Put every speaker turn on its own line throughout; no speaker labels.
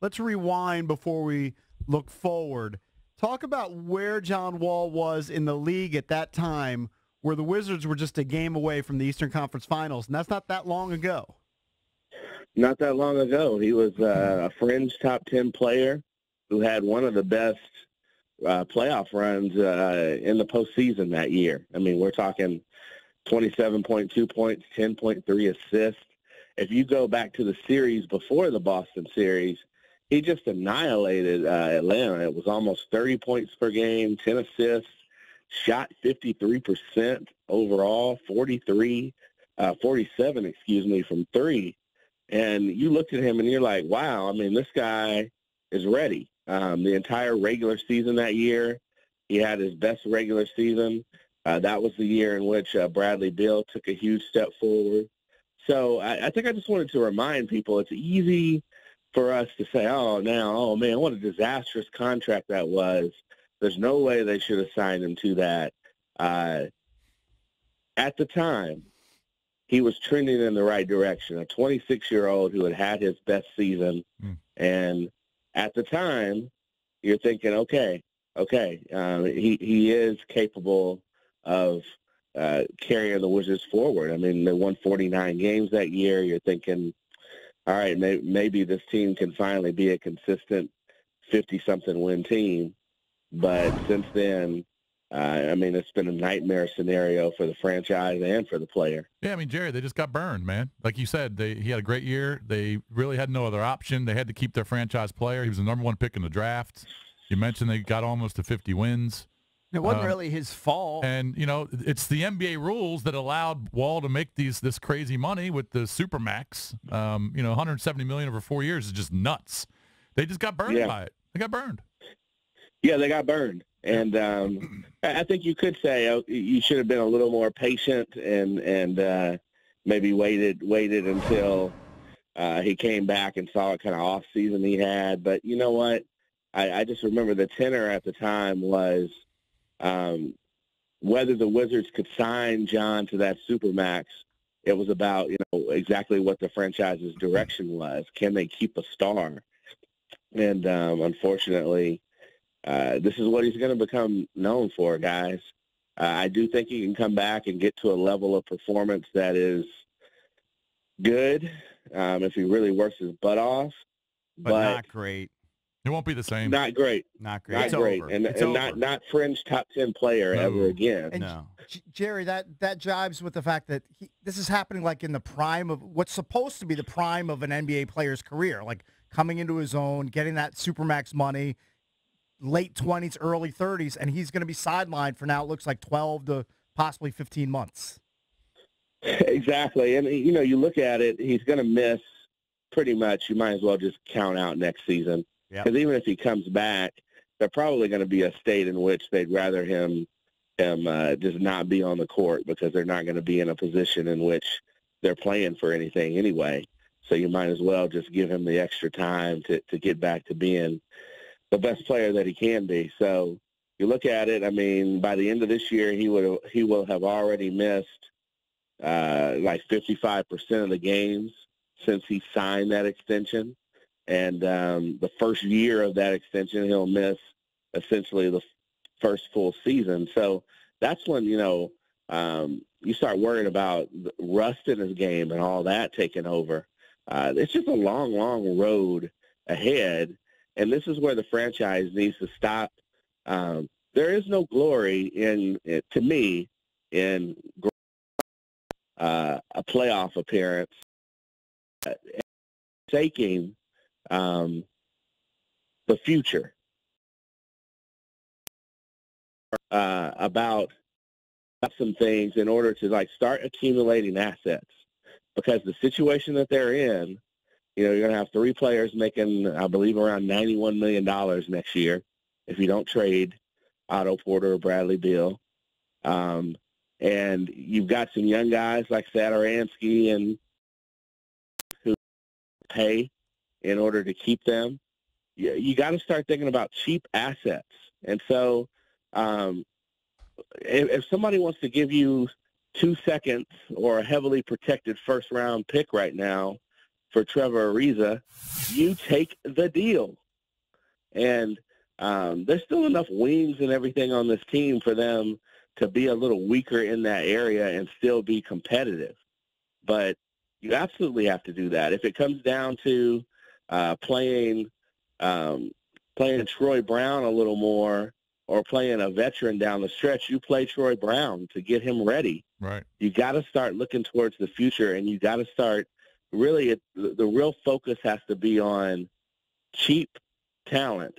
let's rewind before we look forward. Talk about where John Wall was in the league at that time, where the Wizards were just a game away from the Eastern Conference Finals, and that's not that long ago.
Not that long ago. He was a fringe top 10 player who had one of the best playoff runs in the postseason that year. I mean, we're talking 27.2 points, 10.3 assists. If you go back to the series before the Boston series, he just annihilated Atlanta. It was almost 30 points per game, 10 assists, shot 53% overall, 47, from three. And you looked at him and you're like, wow, I mean, this guy is ready. The entire regular season that year, he had his best regular season. That was the year in which Bradley Beal took a huge step forward. So I think I just wanted to remind people it's easy for us to say, oh, man, what a disastrous contract that was. There's no way they should have signed him to that. At the time, he was trending in the right direction, a 26-year-old who had his best season. And at the time, you're thinking, okay, he is capable of carrying the Wizards forward. I mean, they won 49 games that year. You're thinking, all right, maybe this team can finally be a consistent 50-something win team. But since then, I mean, it's been a nightmare scenario for the franchise and for the player.
Yeah, I mean, Jerry, they just got burned, man. Like you said, he had a great year. They really had no other option. They had to keep their franchise player. He was the number one pick in the draft. You mentioned they got almost to 50 wins.
It wasn't really his fault.
And, it's the NBA rules that allowed Wall to make this crazy money with the Supermax. $170 million over 4 years is just nuts. They just got burned by it. They got burned.
Yeah, they got burned. And I think you could say you should have been a little more patient and maybe waited until he came back and saw what kind of off season he had. But you know what? I just remember the tenor at the time was whether the Wizards could sign John to that Supermax. It was about, exactly what the franchise's direction was. Can they keep a star? And unfortunately, this is what he's going to become known for, guys. I do think he can come back and get to a level of performance that is good if he really works his butt off.
But not great.
It won't be the same.
Not great.
Not great.
Not
It's
great.
over.
And not fringe top 10 player ever again.
And Jerry, that jives with the fact that this is happening like in the prime of what's supposed to be the prime of an NBA player's career, like coming into his own, getting that Supermax money, late 20s, early 30s, and he's going to be sidelined for now, it looks like 12 to possibly 15 months.
Exactly. And, you look at it, he's going to miss pretty much, you might as well just count out next season. Because even if he comes back, they're probably going to be a state in which they'd rather him just not be on the court because they're not going to be in a position in which they're playing for anything anyway. So you might as well just give him the extra time to get back to being the best player that he can be. So you look at it, I mean, by the end of this year, he will have already missed like 55% of the games since he signed that extension. And the first year of that extension, he'll miss essentially the first full season. So that's when, you start worrying about rust in his game and all that taking over. It's just a long, long road ahead. And this is where the franchise needs to stop. There is no glory to me, in a playoff appearance, taking the future about some things in order to start accumulating assets, because the situation that they're in, you're going to have three players making, I believe, around $91 million next year if you don't trade Otto Porter or Bradley Beal. And you've got some young guys like Satoransky and who pay in order to keep them. You got to start thinking about cheap assets. And so if somebody wants to give you 2 seconds or a heavily protected first-round pick right now for Trevor Ariza, you take the deal. And there's still enough wings and everything on this team for them to be a little weaker in that area and still be competitive. But you absolutely have to do that. If it comes down to playing Troy Brown a little more or playing a veteran down the stretch, you play Troy Brown to get him ready.
Right.
You got to start looking towards the future, and you got to start really the real focus has to be on cheap talent,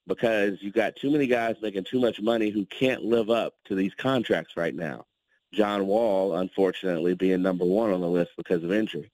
because you got too many guys making too much money who can't live up to these contracts right now. John Wall, unfortunately, being number one on the list because of injury.